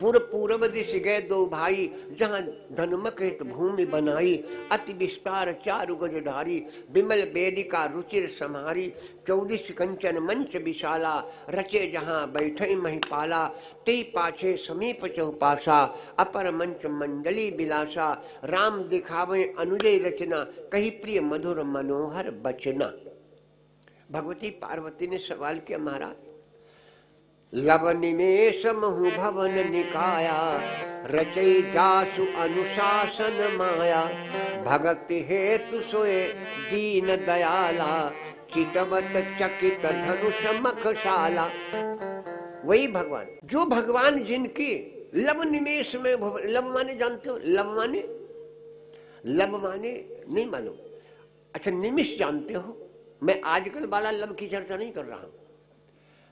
पूर्व पूर्व दिश गए दो भाई, जहां धनमक हित भूमि बनाई। अति विस्तार चारु गज ढारी, विमल बेदिका रुचिर समारी। 14 कंचन मंच विशाला, रचे जहां बैठे महिपाला। ते पाछे समीप चौपासा, अपर मंच मंडली बिलासा। राम दिखावे अनुजय रचना, कही प्रिय मधुर मनोहर बचना। भगवती पार्वती ने सवाल किया, महाराज लव निमेष महु भवन निकाया, रचई जासु अनुशासन माया। भगति हेतु सोए दीन दयाला, चितवत चकित धनुष मखशाला। वही भगवान, जो भगवान जिनकी लव निमेष में लव माने जानते हो? लव माने नहीं मालूम? अच्छा, निमिष जानते हो? मैं आजकल वाला लव की चर्चा नहीं कर रहा हूं।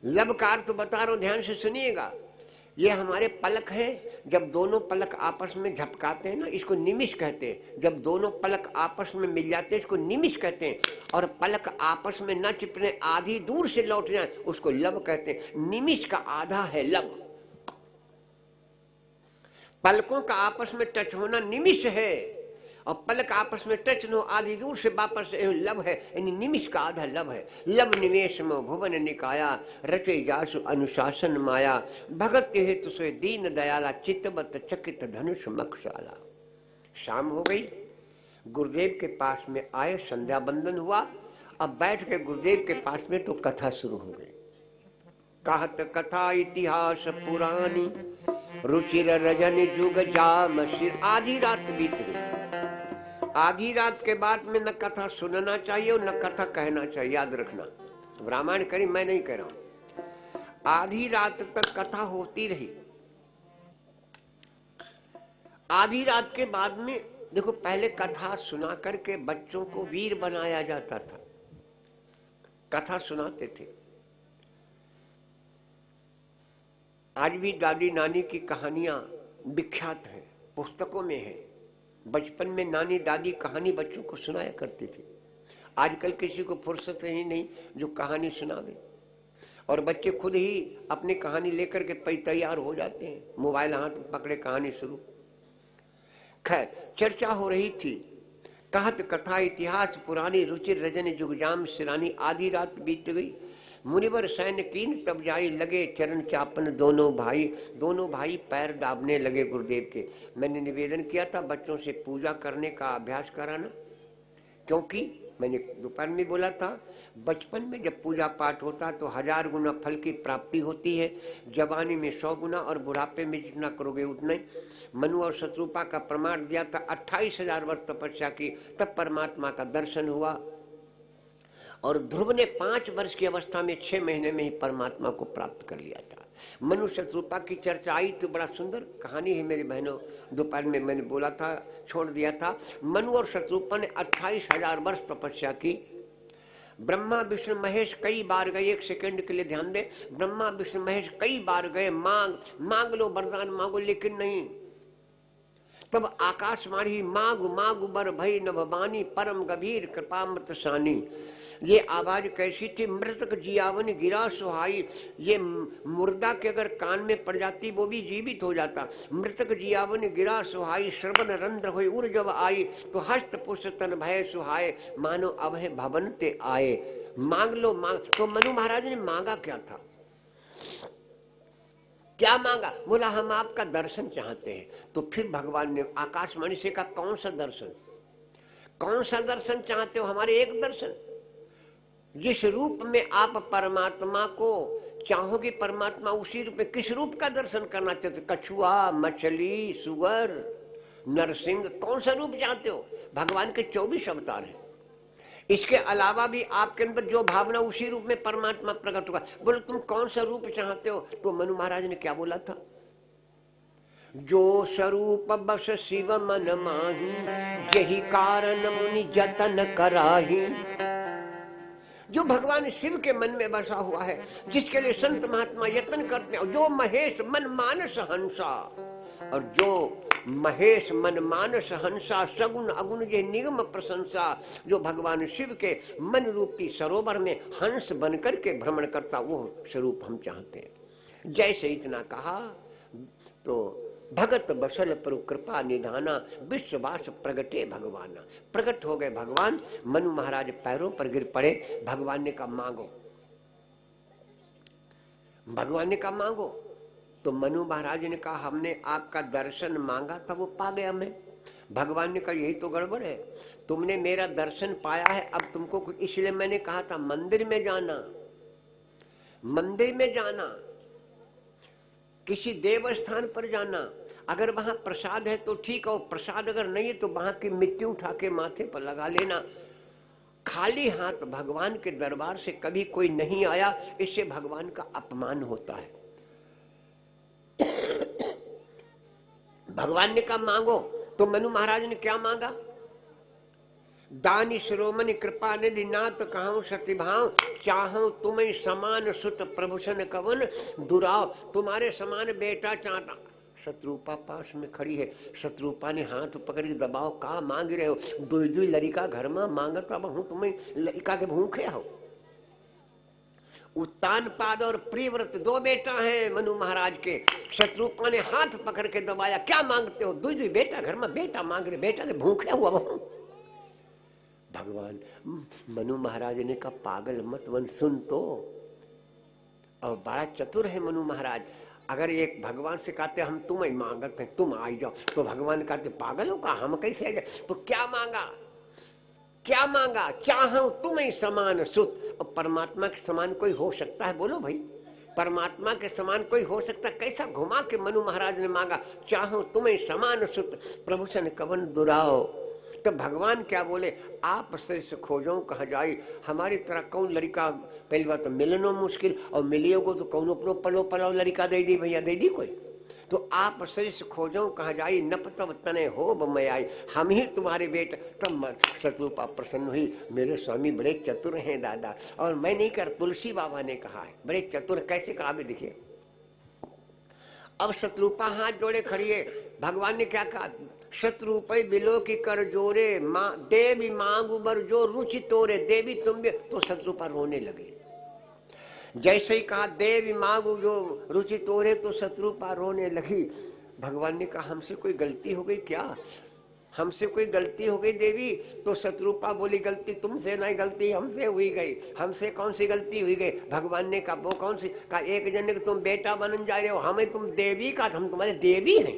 लब का अर्थ तो बता रहा हूं, ध्यान से सुनिएगा। ये हमारे पलक हैं, जब दोनों पलक आपस में झपकाते हैं ना, इसको निमिष कहते हैं। जब दोनों पलक आपस में मिल जाते हैं, इसको निमिष कहते हैं। और पलक आपस में न चिपने आधी दूर से लौट जाए, उसको लब कहते हैं। निमिष का आधा है लब। पलकों का आपस में टच होना निमिष है, और पलक आपस में टच नो आधी दूर से वापस लब है, यानी निमिष का आधा लब है। लब निवेश में भुवन निकाया, रचे जासु अनुशासन माया। भगत हेतु सोए दीन दयाला, चितवत चकित धनुष मखशाला। शाम हो गई, गुरुदेव के पास में आए, संध्या बंदन हुआ। अब बैठ के गुरुदेव के पास में तो कथा शुरू हो गई। कहत कथा इतिहास पुरानी, रुचिर रजन जुग जाम सिर। आधी रात बीत गई। आधी रात के बाद में न कथा सुनना चाहिए और न कथा कहना चाहिए, याद रखना। रामायण करी, मैं नहीं कह रहा हूं। आधी रात तक कथा होती रही। आधी रात के बाद में देखो, पहले कथा सुना करके बच्चों को वीर बनाया जाता था। कथा सुनाते थे। आज भी दादी नानी की कहानियां विख्यात हैं, पुस्तकों में है। बचपन में नानी दादी कहानी बच्चों को सुनाया करती थी। आजकल किसी को फुर्सत ही नहीं जो कहानी सुनावे, और बच्चे खुद ही अपनी कहानी लेकर के तैयार हो जाते हैं, मोबाइल हाथ में पकड़े कहानी शुरू। खैर, चर्चा हो रही थी। कहत कथा इतिहास पुरानी, रुचिर रजन जुगजाम सिरानी। आधी रात बीत गई। मुनिवर सैन्य कीन तब जाई, लगे चरण चापन दोनों भाई। दोनों भाई पैर दाबने लगे गुरुदेव के। मैंने निवेदन किया था बच्चों से पूजा करने का अभ्यास कराना, क्योंकि मैंने दोपहर में बोला था, बचपन में जब पूजा पाठ होता तो 1000 गुना फल की प्राप्ति होती है, जवानी में 100 गुना, और बुढ़ापे में जितना करोगे उतना ही। मनु और शत्रुपा का प्रमाण दिया था, 28,000 वर्ष तपस्या की, तब परमात्मा का दर्शन हुआ। और ध्रुव ने 5 वर्ष की अवस्था में 6 महीने में ही परमात्मा को प्राप्त कर लिया था। मनु शत्रुपा की चर्चा आई तो बड़ा सुंदर कहानी है मेरी बहनों। दोपहर में मैंने बोला था, छोड़ दिया था। मनु और शत्रुपा ने 28,000 वर्ष तपस्या की। ब्रह्मा विष्णु महेश कई बार गए, एक सेकंड के लिए ध्यान दे। ब्रह्मा विष्णु महेश कई बार गए, मांग लो वरदान मांगो, लेकिन नहीं। तब आकाशवाणी मांग मांग बर भई नभवानी, परम गंभीर कृपा मत सानी। ये आवाज कैसी थी? मृतक जियावन गिरा सुहाई। ये मुर्दा के अगर कान में पड़ जाती वो भी जीवित हो जाता। मृतक जियावन गिरा सुहाई, श्रवण रंध्र हुई उर जब आई। तो हस्त पुष्ट तन भय सुहाए, मानो अब है भवन ते आए। मांग लो मांग। तो मनु महाराज ने मांगा क्या था? क्या मांगा? बोला हम आपका दर्शन चाहते हैं। तो फिर भगवान ने आकाशवाणी से कहा, कौन सा दर्शन? कौन सा दर्शन चाहते हो? हमारे एक दर्शन। जिस रूप में आप परमात्मा को चाहोगे, परमात्मा उसी रूप में। किस रूप का दर्शन करना चाहते? कछुआ, मछली, सुअर, नरसिंह, कौन सा रूप चाहते हो? भगवान के 24 अवतार हैं। इसके अलावा भी आपके अंदर जो भावना, उसी रूप में परमात्मा प्रकट होगा। बोलो तुम कौन सा रूप चाहते हो? तो मनु महाराज ने क्या बोला था? जो स्वरूप बस शिव मन माही, यही कारण मुनि जतन कराही। जो भगवान शिव के मन में बसा हुआ है, जिसके लिए संत महात्मा यत्न करते हैं। जो महेश मन मानस हंसा, और जो महेश मन मानस हंसा, सगुण अगुण ये निगम प्रशंसा। जो भगवान शिव के मन रूपी सरोवर में हंस बनकर के भ्रमण करता, वो स्वरूप हम चाहते हैं। जैसे इतना कहा, तो भगत बसल पर कृपा निधाना, विश्ववास प्रगटे भगवाना। प्रकट हो गए भगवान। मनु महाराज पैरों पर गिर पड़े। भगवान ने कहा मांगो, भगवान ने कहा मांगो। तो मनु महाराज ने कहा हमने आपका दर्शन मांगा था, वो पा गया मैं। भगवान ने कहा यही तो गड़बड़ है, तुमने मेरा दर्शन पाया है, अब तुमको कुछ, इसलिए मैंने कहा था मंदिर में जाना, मंदिर में जाना, किसी देव स्थान पर जाना। अगर वहां प्रसाद है तो ठीक है, प्रसाद अगर नहीं है तो वहां की मिट्टी उठा के माथे पर लगा लेना। खाली हाथ भगवान के दरबार से कभी कोई नहीं आया, इससे भगवान का अपमान होता है। भगवान ने कहा मांगो। तो मनु महाराज ने क्या मांगा? दानी शिरोमणि कृपा निधि नाथ कहूं सतिभाव, चाहूं तुम्हें समान सुत प्रभुषण कवन दुराव। तुम्हारे समान बेटा चाहता। शत्रुपा पास में खड़ी है। शत्रुपा ने हाथ पकड़ के दबाओ, कहा मांग रहे हो? दुई दुई लड़का घर में मांगत अब हूं, तुम्हें लड़का के भूखे हो। उत्तान पाद और प्रियव्रत दो बेटा हैं मनु महाराज के। शत्रुपा ने हाथ पकड़ के दबाया, क्या मांगते हो? दुई दुई बेटा घर में बेटा मांग रहे, बेटा के भूखे हुआ हूं। भगवान मनु महाराज ने कहा पागल मत वन, सुन तो। और बड़ा चतुर है मनु महाराज। अगर एक भगवान से कहते हम तुम्हें मांगते हैं, तुम आई जाओ, तो भगवान कहते पागल हो का, हम कैसे आ जाए? तो क्या मांगा? क्या मांगा? चाहूं तुम्हें समान सुत। और परमात्मा के समान कोई हो सकता है? बोलो भाई, परमात्मा के समान कोई हो सकता है? कैसा घुमा के मनु महाराज ने मांगा, चाहूं तुम्हें समान सुत प्रभुषण कवन दुराओ। तो भगवान क्या बोले, आप श्रेष्ठ खोजो कहा जाए। हमारी तरह कौन लड़का, पहली बात तो मिलनो मुश्किल, और मिलियोगो तो कौन अपनो पलो पलो लड़का दे दी भैया, दे दी कोई। तो आप श्रेष्ठ खोजो कहा जाए, नप तब तने हो मैं आई, हम ही तुम्हारे बेटा। तब शत्रुपा प्रसन्न हुई, मेरे स्वामी बड़े चतुर हैं दादा। और मैं नहीं कर, तुलसी बाबा ने कहा है बड़े चतुर। कैसे कहा भी देखिए। अब शत्रुपा हाथ जोड़े खड़ी है। भगवान ने क्या कहा? शत्रुपय बिलो की कर जोरे, देवी मांगू बर जो रुचि तोरे, देवी तुम भी। तो शत्रुपा रोने लगे। जैसे ही कहा देवी मांगू जो रुचि तोरे, तो शत्रुपा रोने लगी। भगवान ने कहा हमसे कोई गलती हो गई क्या? हमसे कोई गलती हो गई देवी? तो शत्रुपा बोली गलती तुमसे नहीं, गलती हमसे हुई गई। हमसे कौन सी गलती हुई गई? भगवान ने कहा वो कौन सी? कहा एक जन ने तुम बेटा बनन जा रहे हो, हमें तुम देवी का, हम तुम्हारे देवी हैं,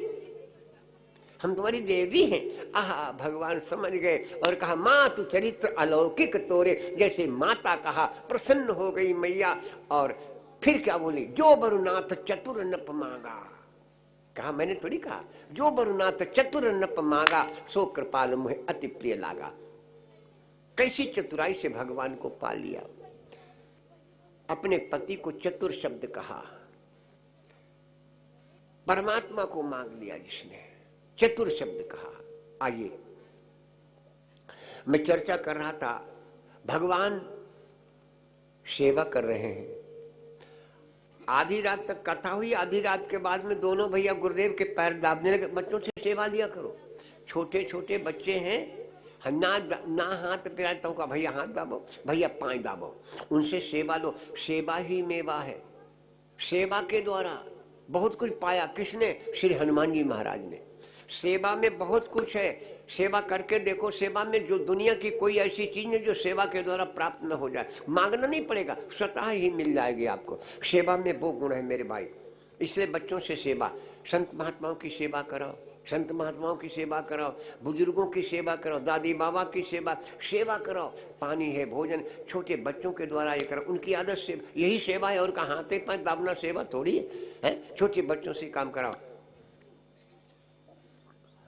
हम तुम्हारी देवी हैं। आहा, भगवान समझ गए और कहा माँ तू चरित्र अलौकिक तोरे। जैसे माता कहा, प्रसन्न हो गई मैया। और फिर क्या बोली? जो बरुनाथ चतुर नप मांगा। कहा मैंने थोड़ी कहा, जो बरुनाथ चतुर नप मांगा, सो कृपाल मुहे अति प्रिय लागा। कैसी चतुराई से भगवान को पा लिया। अपने पति को चतुर शब्द कहा, परमात्मा को मांग लिया जिसने, चतुर शब्द कहा। आइए, मैं चर्चा कर रहा था, भगवान सेवा कर रहे हैं। आधी रात तक कथा हुई। आधी रात के बाद में दोनों भैया गुरुदेव के पैर दाबने लगे। बच्चों से सेवा लिया करो, छोटे छोटे बच्चे हैं, ना हाथ पिराता होगा, भैया हाथ दाबो, भैया पांव दाबो, उनसे सेवा लो। सेवा ही मेवा है। सेवा के द्वारा बहुत कुछ पाया। किसने? श्री हनुमान जी महाराज ने। सेवा में बहुत कुछ है, सेवा करके देखो। सेवा में जो दुनिया की कोई ऐसी चीज नहीं जो सेवा के द्वारा प्राप्त न हो जाए। मांगना नहीं पड़ेगा, स्वतः ही मिल जाएगी आपको। सेवा में वो गुण है मेरे भाई। इसलिए बच्चों से सेवा, संत महात्माओं की सेवा कराओ, संत महात्माओं की सेवा कराओ, बुजुर्गों की सेवा कराओ, दादी बाबा की सेवा कराओ। पानी है, भोजन, छोटे बच्चों के द्वारा ये करो, उनकी आदत से यही सेवा है। और कहा हाथे पांव दाबना सेवा थोड़ी है? छोटे बच्चों से काम कराओ।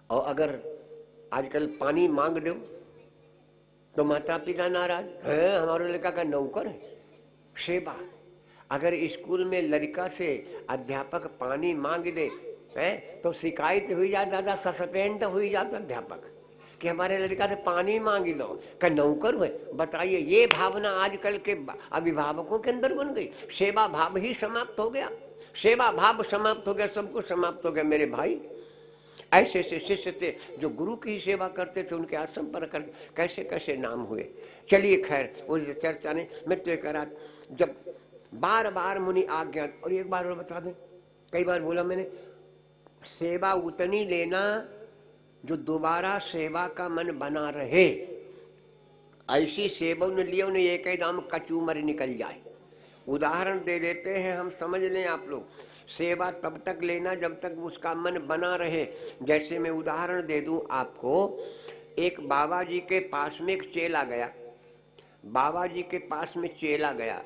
और अगर आजकल पानी मांग दो तो माता पिता नाराज है, हमारे लड़का का नौकर है। सेवा, अगर स्कूल में लड़का से अध्यापक पानी मांग दे है तो शिकायत हुई जाए, दादा सस्पेंड हुई जाता अध्यापक कि हमारे लड़का से पानी मांग लो, का नौकर हुए। बताइए, ये भावना आजकल के अभिभावकों के अंदर बन गई। सेवा भाव ही समाप्त हो गया, सेवा भाव समाप्त हो गया, सब कुछ समाप्त हो गया मेरे भाई। ऐसे ऐसे शिष्य थे जो गुरु की सेवा करते थे, उनके आश्रम पर कर कैसे कैसे नाम हुए। चलिए खैर, उस चर्चा ने मैं तो कह रहा, जब बार बार मुनि आज्ञा। और एक बार और बता दें, कई बार बोला मैंने, सेवा उतनी लेना जो दोबारा सेवा का मन बना रहे। ऐसी सेवा ने लियो ने एक दाम कचूमर निकल जाए। उदाहरण दे देते हैं, हम समझ लें आप लोग। सेवा तब तक लेना जब तक उसका मन बना रहे। जैसे मैं उदाहरण दे दूं आपको, एक बाबा जी के पास में एक चेला गया। बाबा जी के पास में चेला गया।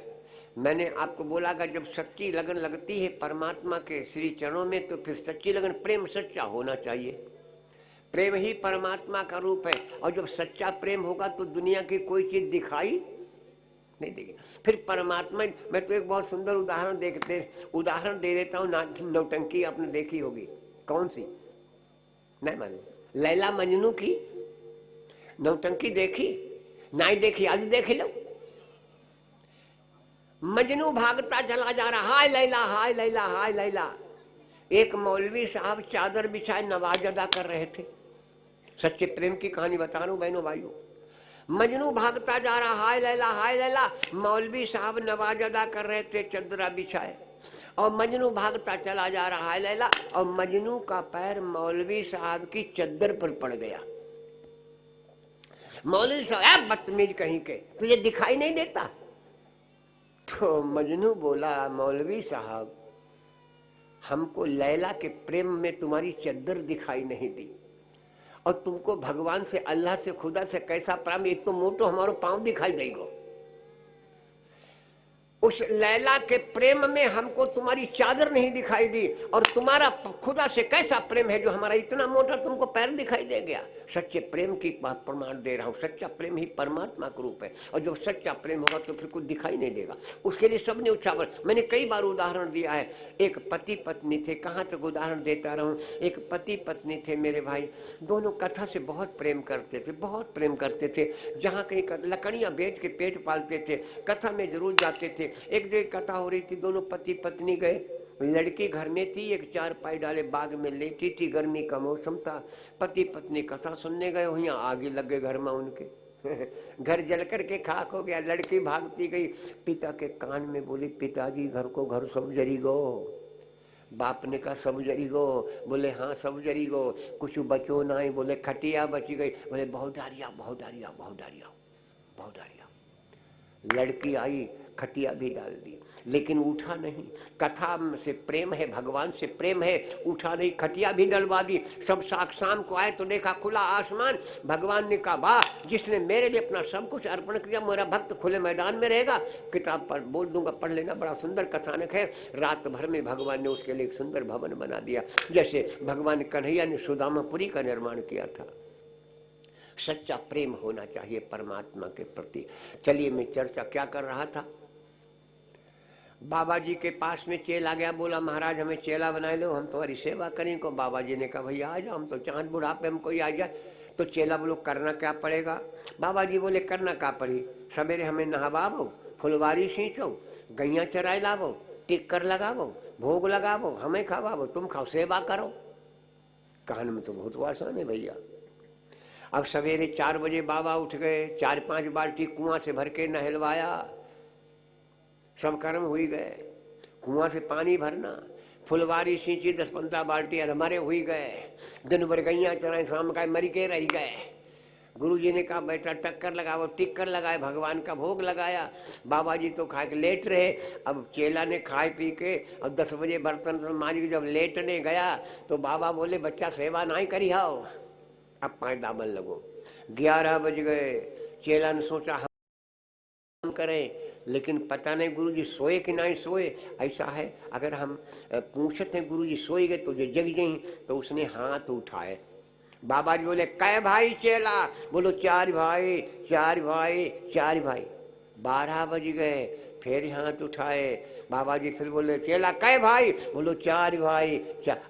मैंने आपको बोला कि जब सच्ची लगन लगती है परमात्मा के श्री चरणों में, तो फिर सच्ची लगन, प्रेम सच्चा होना चाहिए। प्रेम ही परमात्मा का रूप है। और जब सच्चा प्रेम होगा तो दुनिया की कोई चीज दिखाई नहीं देगी। फिर परमात्मा, मैं तो एक बहुत सुंदर उदाहरण दे देता हूँ। नौटंकी आपने देखी होगी, कौन सी? नहीं मालूम? लैला मजनू की नौटंकी देखी? नहीं देखी? आज देख लो। मजनू भागता चला जा रहा, हाय लैला हाय लैला हाय लैला। एक मौलवी साहब चादर बिछाए नवाज अदा कर रहे थे। सच्चे प्रेम की कहानी बता रहा हूं बहनों भाइयों। मजनू भागता जा रहा, हाय लैला हाय लैला। मौलवी साहब नवाज अदा कर रहे थे चदरा बिछाए, और मजनू भागता चला जा रहा, हाय लैला। और मजनू का पैर मौलवी साहब की चद्दर पर पड़ गया। मौलवी साहब, बदतमीज कहीं के, तुझे दिखाई नहीं देता? तो मजनू बोला, मौलवी साहब, हमको लैला के प्रेम में तुम्हारी चद्दर दिखाई नहीं दी, और तुमको भगवान से, अल्लाह से, खुदा से कैसा प्रेम, एक तो मोटो हमारो पांव दिखाई देगो। उस लैला के प्रेम में हमको तुम्हारी चादर नहीं दिखाई दी, और तुम्हारा खुदा से कैसा प्रेम है जो हमारा इतना मोटा तुमको पैर दिखाई दे गया। सच्चे प्रेम की बात प्रमाण दे रहा हूँ। सच्चा प्रेम ही परमात्मा का रूप है, और जब सच्चा प्रेम होगा तो फिर कुछ दिखाई नहीं देगा। उसके लिए सबने उछावर, मैंने कई बार उदाहरण दिया है। एक पति पत्नी थे, कहाँ तक उदाहरण देता रहूं। एक पति पत्नी थे मेरे भाई, दोनों कथा से बहुत प्रेम करते थे, बहुत प्रेम करते थे। जहाँ कहीं लकड़ियाँ बेच के पेट पालते थे, कथा में जरूर जाते थे। एक जगह कथा हो रही थी, दोनों पति पत्नी गए। लड़की घर में थी, एक चारपाई डाले बाग में लेटी थी, गर्मी का मौसम था। पति पत्नी कथा सुनने गए, वहीं आगे लगे घर में उनके। घर जल करके खाक हो गया। लड़की भागती गई, पिता के कान में बोली, पिताजी घर को घर सब जरी गो। बाप ने कहा सब जरी गो? बोले हाँ सब जरी गो। कुछ बचो ना ही? बोले खटिया बची गई। बोले बहुत डारिया बहुत डारिया बहुत डारिया बहुत डारिया। लड़की आई, खटिया भी डाल दी, लेकिन उठा नहीं। कथा से प्रेम है, भगवान से प्रेम है, उठा नहीं। खटिया भी डलवा दी। सब शाम को आए तो देखा खुला आसमान। भगवान ने कहा, वाह, जिसने मेरे लिए अपना सब कुछ अर्पण किया, मेरा भक्त खुले मैदान में रहेगा। किताब पर बोल दूंगा, पढ़ लेना, बड़ा सुंदर कथानक है। रात भर में भगवान ने उसके लिए एक सुंदर भवन बना दिया, जैसे भगवान कन्हैया ने सुदामापुरी का निर्माण किया था। सच्चा प्रेम होना चाहिए परमात्मा के प्रति। चलिए, मैं चर्चा क्या कर रहा था। बाबा जी के पास में चेला गया, बोला महाराज हमें चेला बनाए लो, हम तुम्हारी सेवा करें को। बाबा जी ने कहा भैया आ जाओ, हम तो चांद बुढ़ापे हम कोई आ जाए। तो चेला बोलो करना क्या पड़ेगा? बाबा जी बोले करना क्या पड़ी? सवेरे हमें नहवाबो, फुलवारी सींचो, गैया चराए लावो, टिक्कर लगावो, भोग लगावो, हमें खावाबो, तुम खाओ, सेवा करो। कहने में तो बहुत आसान है भैया। अब सवेरे 4 बजे बाबा उठ गए, 4-5 बाल्टी कुआं से भर के नहलवाया। सब कर्म हुई गए। कुआं से पानी भरना, फुलवारी सींची 10-15 बाल्टी हमारे हुई गए। दिन भर गैया चराए, शाम का मरी के रह गए। गुरु जी ने कहा बेटा टक्कर लगाओ, टिक्कर लगाए, भगवान का भोग लगाया। बाबा जी तो खा के लेट रहे। अब चेला ने खाए पी के अब 10 बजे बर्तन मांज के जब लेटने गया तो बाबा बोले बच्चा सेवा नहीं करी आओ, अब 5 दामन लगो। 11 बज गए। चेला ने सोचा हम करें, लेकिन पता नहीं गुरुजी सोए कि नहीं सोए। ऐसा है, अगर हम पूछते हैं गुरुजी सोए गए तो जग गई। तो उसने हाथ उठाए। बाबा जी बोले कै भाई चेला? बोलो 4 भाई 4 भाई 4 भाई। 12 बज गए, फिर हाथ उठाए। बाबा जी फिर बोले चेला कै भाई? बोलो 4 भाई।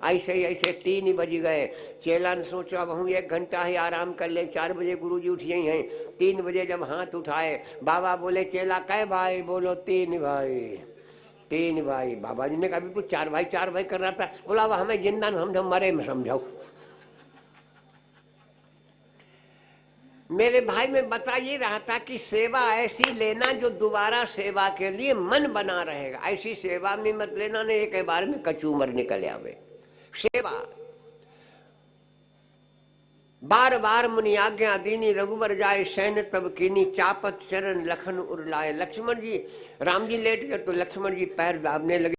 ऐसे ही ऐसे 3 बज गए। चेला ने सोचा अब हम 1 घंटा ही आराम कर ले, 4 बजे गुरुजी उठ गई हैं। 3 बजे जब हाथ उठाए, बाबा बोले चेला कै भाई? बोलो 3 भाई 3 भाई। बाबा जी ने कहा अभी कुछ 4 भाई 4 भाई कर रहा था। बोला वह हमें जिंदा हम मरे में समझाओ। मेरे भाई में बता ये रहा था कि सेवा ऐसी लेना जो दोबारा सेवा के लिए मन बना रहेगा। ऐसी सेवा में मत लेना ने एक बार में कचूमर निकल आवे। सेवा। बार बार मुनि आज्ञा दीनी, रघुबर जाए सैन तब कीनी, चापत चरण लखन उरलाए। लक्ष्मण जी, राम जी लेट गए तो लक्ष्मण जी पैर दाबने लगे।